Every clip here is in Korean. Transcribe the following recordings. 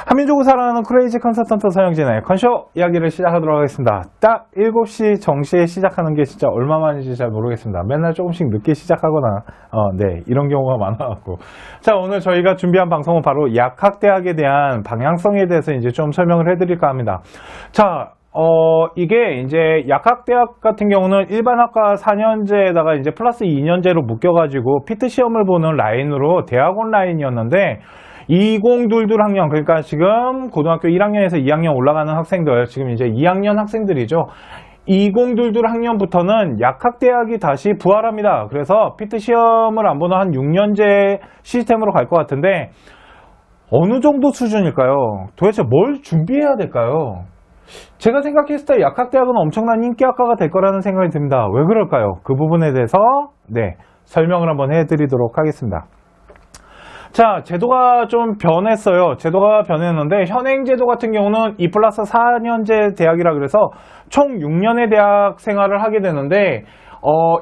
한민족을 사랑하는 크레이지 컨설턴트 서영진의 컨쇼 이야기를 시작하도록 하겠습니다. 딱 7시 정시에 시작하는 게 진짜 얼마만인지 잘 모르겠습니다. 맨날 조금씩 늦게 시작하거나 이런 경우가 많아갖고. 자, 오늘 저희가 준비한 방송은 바로 약학대학에 대한 방향성에 대해서 이제 좀 설명을 해드릴까 합니다. 자, 이게 이제 약학대학 같은 경우는 일반 학과 4년제에다가 이제 플러스 2년제로 묶여가지고 피트 시험을 보는 라인으로 대학원 라인이었는데 2022 학년, 그러니까 지금 고등학교 1학년에서 2학년 올라가는 학생들, 지금 이제 2학년 학생들이죠. 2022 학년부터는 약학대학이 다시 부활합니다. 그래서 피트 시험을 안 보는 한 6년제 시스템으로 갈 것 같은데 어느 정도 수준일까요? 도대체 뭘 준비해야 될까요? 제가 생각했을 때 약학대학은 엄청난 인기학과가 될 거라는 생각이 듭니다. 왜 그럴까요? 그 부분에 대해서 설명을 한번 해드리도록 하겠습니다. 자, 제도가 좀 변했어요. 제도가 변했는데 현행 제도 같은 경우는 2 플러스 4년제 대학이라 그래서 총 6년의 대학 생활을 하게 되는데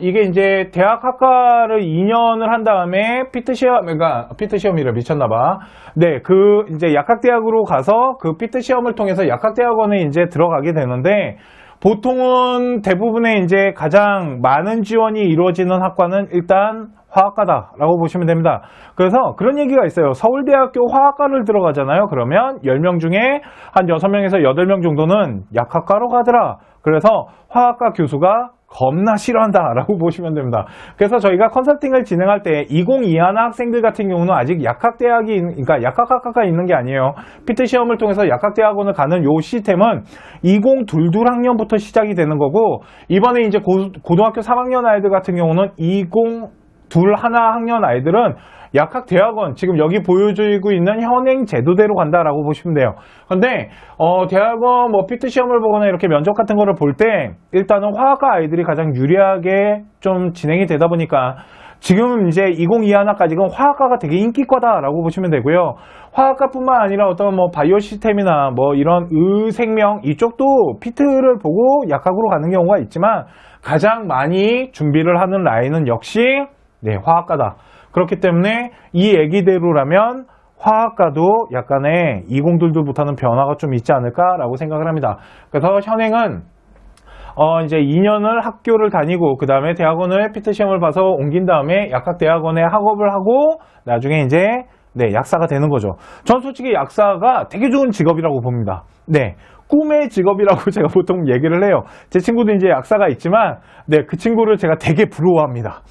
이게 이제 대학 학과를 2년을 한 다음에 피트 시험이라 미쳤나봐. 그 이제 약학대학으로 가서 그 피트 시험을 통해서 약학대학원에 이제 들어가게 되는데 보통은 대부분의 이제 가장 많은 지원이 이루어지는 학과는 일단 화학과다라고 보시면 됩니다. 그래서 그런 얘기가 있어요. 서울대학교 화학과를 들어가잖아요. 그러면 10명 중에 한 6명에서 8명 정도는 약학과로 가더라. 그래서 화학과 교수가 겁나 싫어한다라고 보시면 됩니다. 그래서 저희가 컨설팅을 진행할 때 2021 학생들 같은 경우는 아직 약학대학이, 그러니까 약학학과가 있는 게 아니에요. 피트 시험을 통해서 약학대학원을 가는 요 시스템은 2022 학년부터 시작이 되는 거고, 이번에 이제 고등학교 3학년 아이들 같은 경우는 2021 학년 아이들은 약학대학원, 지금 여기 보여주고 있는 현행 제도대로 간다라고 보시면 돼요. 근데 대학원 피트 시험을 보거나 이렇게 면접 같은 거를 볼 때 일단은 화학과 아이들이 가장 유리하게 좀 진행이 되다 보니까 지금 이제 2021까지는 화학과가 되게 인기과다라고 보시면 되고요. 화학과뿐만 아니라 어떤 바이오 시스템이나 이런 의생명 이쪽도 피트를 보고 약학으로 가는 경우가 있지만 가장 많이 준비를 하는 라인은 역시 화학과다. 그렇기 때문에 이 얘기대로라면 화학과도 약간의 2022부터는 변화가 좀 있지 않을까라고 생각을 합니다. 그래서 현행은 이제 2년을 학교를 다니고 그 다음에 대학원을 피트 시험을 봐서 옮긴 다음에 약학대학원에 학업을 하고 나중에 이제 약사가 되는 거죠. 전 솔직히 약사가 되게 좋은 직업이라고 봅니다. 꿈의 직업이라고 제가 보통 얘기를 해요. 제 친구도 이제 약사가 있지만 그 친구를 제가 되게 부러워합니다.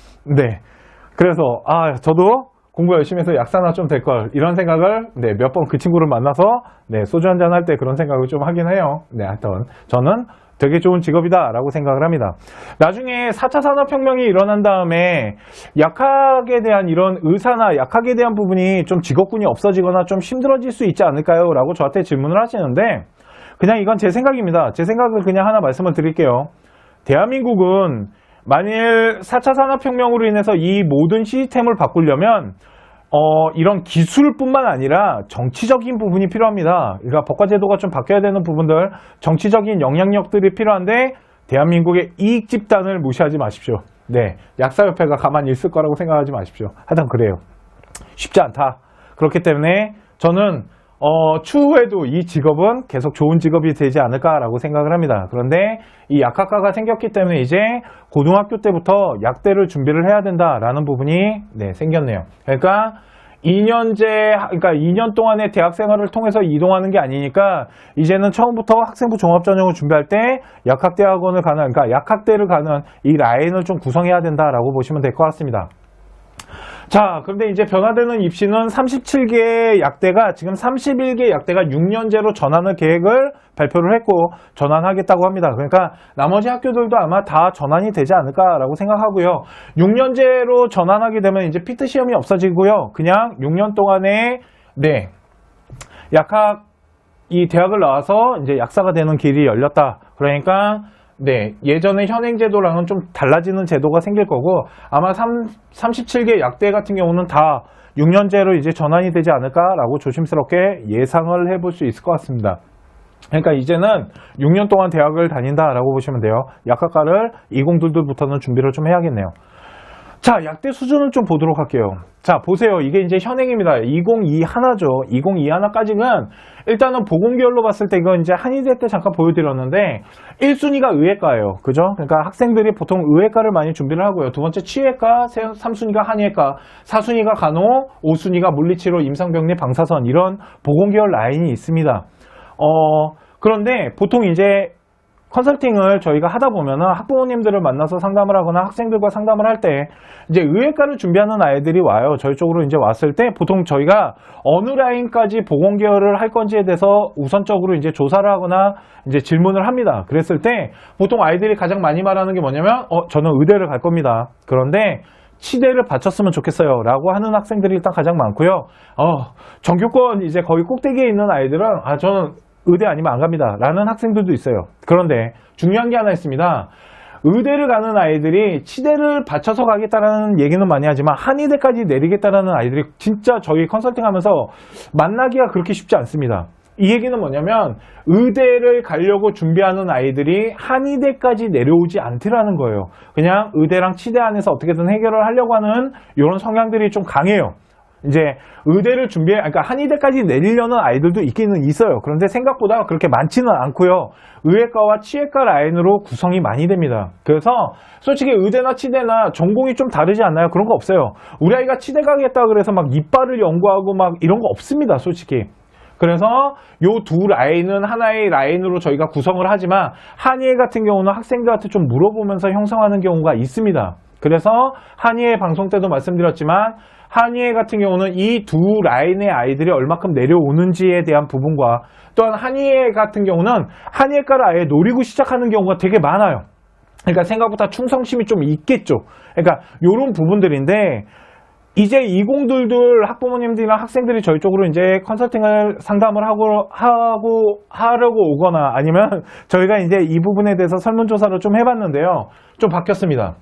그래서 저도 공부 열심히 해서 약사나 좀 될 걸 이런 생각을 몇 번 그 친구를 만나서 소주 한잔 할 때 그런 생각을 좀 하긴 해요. 하여튼 저는 되게 좋은 직업이다 라고 생각을 합니다. 나중에 4차 산업혁명이 일어난 다음에 약학에 대한 이런 의사나 약학에 대한 부분이 좀 직업군이 없어지거나 좀 힘들어질 수 있지 않을까요? 라고 저한테 질문을 하시는데 그냥 이건 제 생각입니다. 제 생각을 그냥 하나 말씀을 드릴게요. 대한민국은 만일 4차 산업혁명으로 인해서 이 모든 시스템을 바꾸려면 이런 기술뿐만 아니라 정치적인 부분이 필요합니다. 그러니까 법과제도가 좀 바뀌어야 되는 부분들, 정치적인 영향력들이 필요한데 대한민국의 이익 집단을 무시하지 마십시오. 약사협회가 가만히 있을 거라고 생각하지 마십시오. 하여튼 그래요. 쉽지 않다. 그렇기 때문에 저는 추후에도 이 직업은 계속 좋은 직업이 되지 않을까라고 생각을 합니다. 그런데 이 약학과가 생겼기 때문에 이제 고등학교 때부터 약대를 준비를 해야 된다라는 부분이 생겼네요. 그러니까 2년 동안의 대학 생활을 통해서 이동하는 게 아니니까 이제는 처음부터 학생부 종합전형을 준비할 때 약학대학원을 가는, 그러니까 약학대를 가는 이 라인을 좀 구성해야 된다라고 보시면 될 것 같습니다. 자, 그런데 이제 변화되는 입시는 37개의 약대가 지금 31개 약대가 6년제로 전환을 계획을 발표를 했고 전환하겠다고 합니다. 그러니까 나머지 학교들도 아마 다 전환이 되지 않을까라고 생각하고요. 6년제로 전환하게 되면 이제 피트 시험이 없어지고요. 그냥 6년 동안에 약학 이 대학을 나와서 이제 약사가 되는 길이 열렸다. 그러니까 예전의 현행 제도랑은 좀 달라지는 제도가 생길 거고 아마 37개 약대 같은 경우는 다 6년제로 이제 전환이 되지 않을까라고 조심스럽게 예상을 해볼 수 있을 것 같습니다. 그러니까 이제는 6년 동안 대학을 다닌다라고 보시면 돼요. 약학과를 2022부터는 준비를 좀 해야겠네요. 자, 약대 수준을 좀 보도록 할게요. 자, 보세요. 이게 이제 현행입니다. 2021 하나죠. 2021 하나까지는 일단은 보건계열로 봤을 때 이거 이제 한의대 때 잠깐 보여드렸는데 1순위가 의외과예요. 그죠? 그러니까 학생들이 보통 의외과를 많이 준비를 하고요. 두 번째 치외과, 3순위가 한의외과, 4순위가 간호, 5순위가 물리치료, 임상병리, 방사선 이런 보건계열 라인이 있습니다. 그런데 보통 이제 컨설팅을 저희가 하다 보면은 학부모님들을 만나서 상담을 하거나 학생들과 상담을 할 때 이제 의외과를 준비하는 아이들이 와요. 저희 쪽으로 이제 왔을 때 보통 저희가 어느 라인까지 보건계열을 할 건지에 대해서 우선적으로 이제 조사를 하거나 이제 질문을 합니다. 그랬을 때 보통 아이들이 가장 많이 말하는 게 뭐냐면 저는 의대를 갈 겁니다. 그런데 치대를 바쳤으면 좋겠어요 라고 하는 학생들이 일단 가장 많고요. 전교권 이제 거의 꼭대기에 있는 아이들은 저는 의대 아니면 안 갑니다 라는 학생들도 있어요. 그런데 중요한 게 하나 있습니다. 의대를 가는 아이들이 치대를 바쳐서 가겠다라는 얘기는 많이 하지만 한의대까지 내리겠다라는 아이들이 진짜 저희 컨설팅 하면서 만나기가 그렇게 쉽지 않습니다. 이 얘기는 뭐냐면 의대를 가려고 준비하는 아이들이 한의대까지 내려오지 않더라는 거예요. 그냥 의대랑 치대 안에서 어떻게든 해결을 하려고 하는 이런 성향들이 좀 강해요. 이제 의대를 그러니까 한의대까지 내리려는 아이들도 있기는 있어요. 그런데 생각보다 그렇게 많지는 않고요. 의외과와 치외과 라인으로 구성이 많이 됩니다. 그래서 솔직히 의대나 치대나 전공이 좀 다르지 않나요? 그런 거 없어요. 우리 아이가 치대 가겠다 그래서 막 이빨을 연구하고 막 이런 거 없습니다. 솔직히. 그래서 요 두 라인은 하나의 라인으로 저희가 구성을 하지만 한의회 같은 경우는 학생들한테 좀 물어보면서 형성하는 경우가 있습니다. 그래서 한의회 방송 때도 말씀드렸지만 한의회 같은 경우는 이 두 라인의 아이들이 얼마큼 내려오는지에 대한 부분과 또한 한의회 같은 경우는 한의과를 아예 노리고 시작하는 경우가 되게 많아요. 그러니까 생각보다 충성심이 좀 있겠죠. 그러니까 이런 부분들인데 이제 2022 학부모님들이나 학생들이 저희 쪽으로 이제 컨설팅을 상담을 하려고 오거나 아니면 저희가 이제 이 부분에 대해서 설문조사를 좀 해봤는데요. 좀 바뀌었습니다.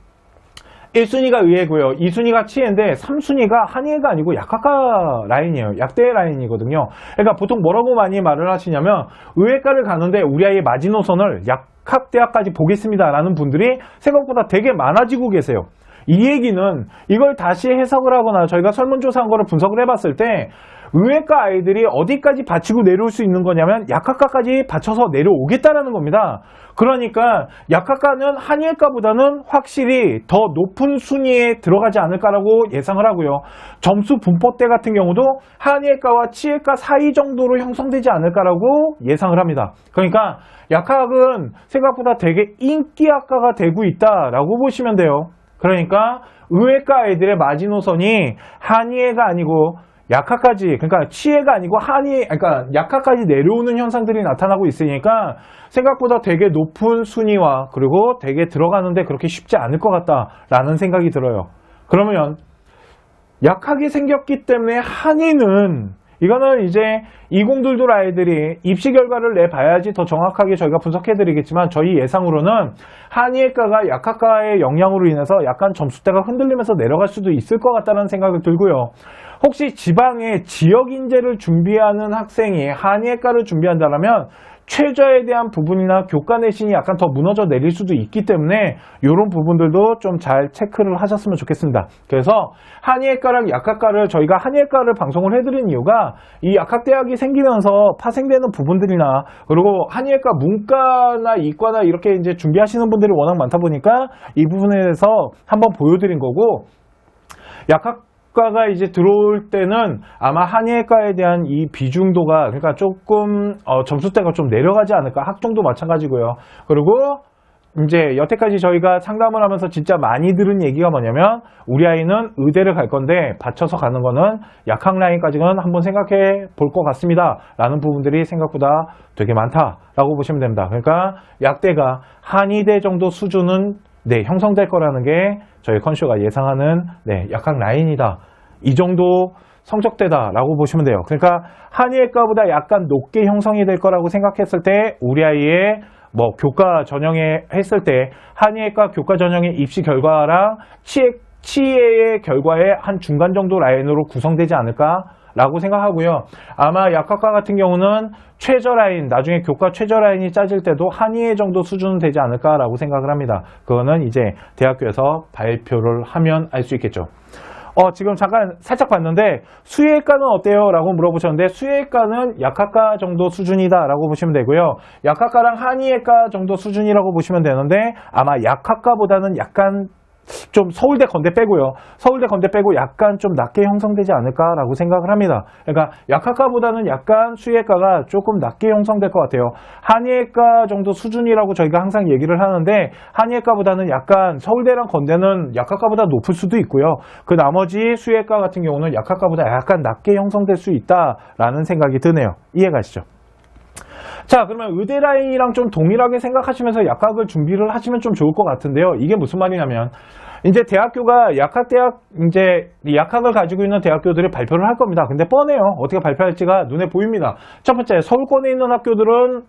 1순위가 의외고요. 2순위가 치외인데 3순위가 한의회가 아니고 약학과 라인이에요. 약대 라인이거든요. 그러니까 보통 뭐라고 많이 말을 하시냐면 의외과를 가는데 우리 아이의 마지노선을 약학대학까지 보겠습니다 라는 분들이 생각보다 되게 많아지고 계세요. 이 얘기는 이걸 다시 해석을 하거나 저희가 설문조사한 거를 분석을 해봤을 때 의외과 아이들이 어디까지 받치고 내려올 수 있는 거냐면 약학과까지 받쳐서 내려오겠다라는 겁니다. 그러니까 약학과는 한의과보다는 확실히 더 높은 순위에 들어가지 않을까라고 예상을 하고요. 점수 분포대 같은 경우도 한의과와 치외과 사이 정도로 형성되지 않을까라고 예상을 합니다. 그러니까 약학은 생각보다 되게 인기학과가 되고 있다라고 보시면 돼요. 그러니까 의외과 아이들의 마지노선이 한의회가 아니고 약학까지, 그러니까 치외가 아니고 그러니까 약학까지 내려오는 현상들이 나타나고 있으니까 생각보다 되게 높은 순위와 그리고 되게 들어가는데 그렇게 쉽지 않을 것 같다라는 생각이 들어요. 그러면 약학이 생겼기 때문에 한의는 이거는 이제 2022 아이들이 입시 결과를 내봐야지 더 정확하게 저희가 분석해드리겠지만 저희 예상으로는 한의학과가 약학과의 영향으로 인해서 약간 점수대가 흔들리면서 내려갈 수도 있을 것 같다는 생각이 들고요. 혹시 지방에 지역 인재를 준비하는 학생이 한의학과를 준비한다면 최저에 대한 부분이나 교과 내신이 약간 더 무너져 내릴 수도 있기 때문에 이런 부분들도 좀 잘 체크를 하셨으면 좋겠습니다. 그래서 한의학과랑 약학과를 저희가 한의학과를 방송을 해드린 이유가 이 약학대학이 생기면서 파생되는 부분들이나 그리고 한의학과 문과나 이과나 이렇게 이제 준비하시는 분들이 워낙 많다 보니까 이 부분에 대해서 한번 보여드린 거고 약학과가 이제 들어올 때는 아마 한의학과에 대한 이 비중도가 그러니까 조금 점수대가 좀 내려가지 않을까. 학종도 마찬가지고요. 그리고 이제 여태까지 저희가 상담을 하면서 진짜 많이 들은 얘기가 뭐냐면 우리 아이는 의대를 갈 건데 받쳐서 가는 거는 약학 라인까지는 한번 생각해 볼 것 같습니다 라는 부분들이 생각보다 되게 많다라고 보시면 됩니다. 그러니까 약대가 한의대 정도 수준은 형성될 거라는 게 저희 컨쇼가 예상하는 약학 라인이다. 이 정도 성적대다라고 보시면 돼요. 그러니까 한의학과보다 약간 높게 형성이 될 거라고 생각했을 때 우리 아이의 교과 전형에 했을 때 한의학과 교과 전형의 입시 결과랑 치외의 결과의 한 중간 정도 라인으로 구성되지 않을까 라고 생각하고요. 아마 약학과 같은 경우는 최저 라인, 나중에 교과 최저 라인이 짜질 때도 한의회 정도 수준은 되지 않을까라고 생각을 합니다. 그거는 이제 대학교에서 발표를 하면 알 수 있겠죠. 지금 잠깐 살짝 봤는데 수의학과는 어때요? 라고 물어보셨는데 수의학과는 약학과 정도 수준이다 라고 보시면 되고요. 약학과랑 한의학과 정도 수준이라고 보시면 되는데 아마 약학과보다는 약간 좀 서울대 건대 빼고요. 서울대 건대 빼고 약간 좀 낮게 형성되지 않을까라고 생각을 합니다. 그러니까 약학과보다는 약간 수의학과가 조금 낮게 형성될 것 같아요. 한의학과 정도 수준이라고 저희가 항상 얘기를 하는데 한의학과보다는 약간 서울대랑 건대는 약학과보다 높을 수도 있고요. 그 나머지 수의학과 같은 경우는 약학과보다 약간 낮게 형성될 수 있다라는 생각이 드네요. 이해가시죠? 자, 그러면 의대 라인이랑 좀 동일하게 생각하시면서 약학을 준비를 하시면 좀 좋을 것 같은데요. 이게 무슨 말이냐면 이제 대학교가 이제 약학을 가지고 있는 대학교들이 발표를 할 겁니다. 근데 뻔해요. 어떻게 발표할지가 눈에 보입니다. 첫 번째, 서울권에 있는 학교들은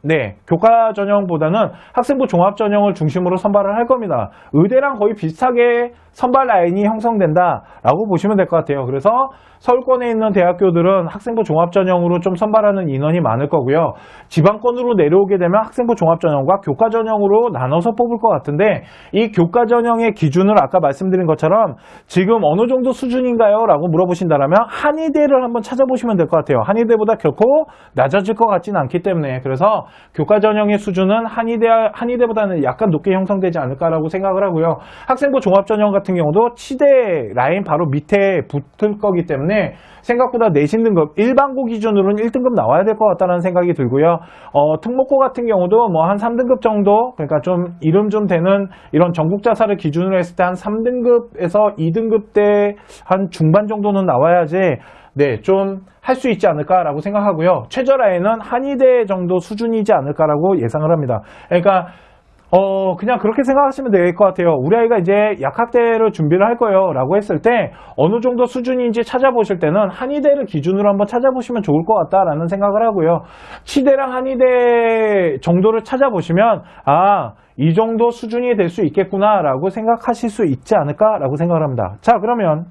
교과 전형보다는 학생부 종합 전형을 중심으로 선발을 할 겁니다. 의대랑 거의 비슷하게 선발 라인이 형성된다라고 보시면 될 것 같아요. 그래서 서울권에 있는 대학교들은 학생부 종합 전형으로 좀 선발하는 인원이 많을 거고요. 지방권으로 내려오게 되면 학생부 종합 전형과 교과 전형으로 나눠서 뽑을 것 같은데 이 교과 전형의 기준을 아까 말씀드린 것처럼 지금 어느 정도 수준인가요? 라고 물어보신다면 한의대를 한번 찾아보시면 될 것 같아요. 한의대보다 결코 낮아질 것 같지는 않기 때문에 그래서 교과 전형의 수준은 한의대보다는 약간 높게 형성되지 않을까라고 생각을 하고요. 학생부 종합 전형 같은 경우도 치대 라인 바로 밑에 붙을 거기 때문에 생각보다 내신 등급, 일반고 기준으로는 1등급 나와야 될 것 같다는 생각이 들고요. 특목고 같은 경우도 뭐 한 3등급 정도, 그러니까 좀 이름 좀 되는 이런 전국자사를 기준으로 했을 때 한 3등급에서 2등급 때 한 중반 정도는 나와야지 좀 할 수 있지 않을까라고 생각하고요. 최저 라인은 한의대 정도 수준이지 않을까라고 예상을 합니다. 그러니까 그냥 그렇게 생각하시면 될 것 같아요. 우리 아이가 이제 약학대를 준비를 할 거예요 라고 했을 때 어느 정도 수준인지 찾아보실 때는 한의대를 기준으로 한번 찾아보시면 좋을 것 같다라는 생각을 하고요. 치대랑 한의대 정도를 찾아보시면 이 정도 수준이 될 수 있겠구나 라고 생각하실 수 있지 않을까 라고 생각을 합니다. 자, 그러면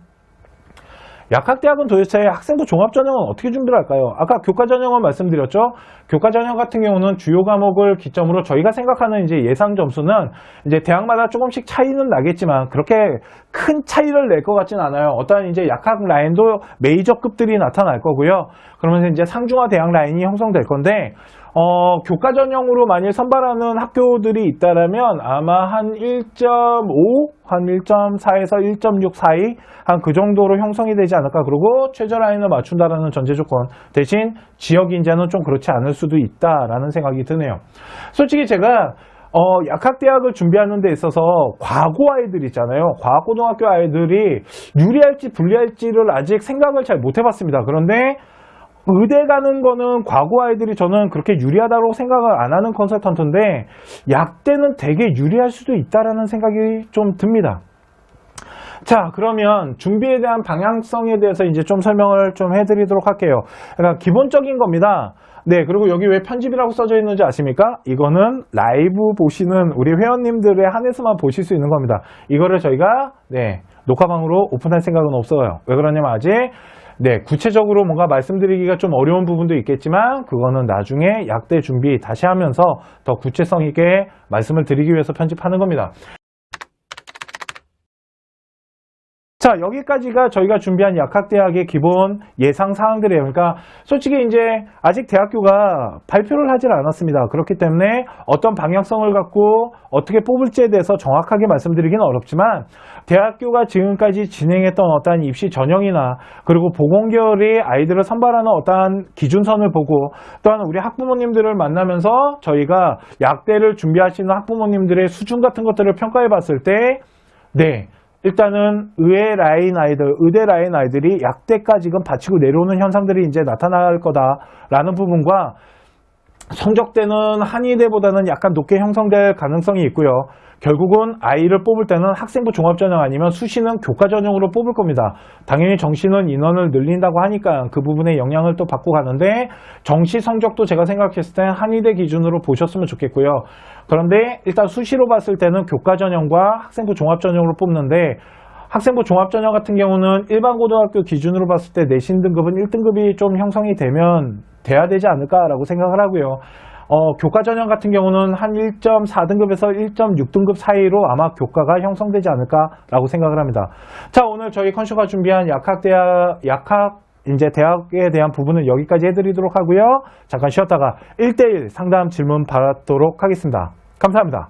약학대학은 도대체 학생부 종합전형은 어떻게 준비를 할까요? 아까 교과전형은 말씀드렸죠. 교과전형 같은 경우는 주요 과목을 기점으로 저희가 생각하는 이제 예상 점수는 이제 대학마다 조금씩 차이는 나겠지만 그렇게 큰 차이를 낼 것 같진 않아요. 어떤 이제 약학 라인도 메이저급들이 나타날 거고요. 그러면서 이제 상중하 대학 라인이 형성될 건데 교과 전형으로 만일 선발하는 학교들이 있다라면 아마 한 1.5, 한 1.4에서 1.6 사이 한 그 정도로 형성이 되지 않을까. 그리고 최저 라인을 맞춘다라는 전제 조건 대신 지역 인재는 좀 그렇지 않을 수도 있다라는 생각이 드네요. 솔직히 제가 약학대학을 준비하는 데 있어서 과고 아이들 있잖아요. 과학고등학교 아이들이 유리할지 불리할지를 아직 생각을 잘 못 해봤습니다. 그런데 의대 가는 거는 과고 아이들이 저는 그렇게 유리하다고 생각을 안 하는 컨설턴트인데 약대는 되게 유리할 수도 있다라는 생각이 좀 듭니다. 자, 그러면 준비에 대한 방향성에 대해서 이제 좀 설명을 좀 해드리도록 할게요. 그러니까 기본적인 겁니다. 그리고 여기 왜 편집이라고 써져 있는지 아십니까? 이거는 라이브 보시는 우리 회원님들에 한해서만 보실 수 있는 겁니다. 이거를 저희가 녹화방으로 오픈할 생각은 없어요. 왜 그러냐면 아직 구체적으로 뭔가 말씀드리기가 좀 어려운 부분도 있겠지만 그거는 나중에 약대 준비 다시 하면서 더 구체성 있게 말씀을 드리기 위해서 편집하는 겁니다. 자, 여기까지가 저희가 준비한 약학대학의 기본 예상 사항들이에요. 그러니까 솔직히 이제 아직 대학교가 발표를 하질 않았습니다. 그렇기 때문에 어떤 방향성을 갖고 어떻게 뽑을지에 대해서 정확하게 말씀드리기는 어렵지만 대학교가 지금까지 진행했던 어떠한 입시 전형이나 그리고 보건계열의 아이들을 선발하는 어떠한 기준선을 보고 또한 우리 학부모님들을 만나면서 저희가 약대를 준비하시는 학부모님들의 수준 같은 것들을 평가해 봤을 때 일단은 의대 라인 아이들이 약대까지 지금 받치고 내려오는 현상들이 이제 나타날 거다라는 부분과 성적대는 한의대보다는 약간 높게 형성될 가능성이 있고요. 결국은 아이를 뽑을 때는 학생부 종합전형 아니면 수시는 교과전형으로 뽑을 겁니다. 당연히 정시는 인원을 늘린다고 하니까 그 부분에 영향을 또 받고 가는데 정시 성적도 제가 생각했을 때 한의대 기준으로 보셨으면 좋겠고요. 그런데 일단 수시로 봤을 때는 교과전형과 학생부 종합전형으로 뽑는데 학생부 종합전형 같은 경우는 일반 고등학교 기준으로 봤을 때 내신 등급은 1등급이 좀 형성이 돼야 되지 않을까라고 생각을 하고요. 교과 전형 같은 경우는 한 1.4등급에서 1.6등급 사이로 아마 교과가 형성되지 않을까라고 생각을 합니다. 자, 오늘 저희 컨쇼가 준비한 대학에 대한 부분은 여기까지 해드리도록 하고요. 잠깐 쉬었다가 1대1 상담 질문 받도록 하겠습니다. 감사합니다.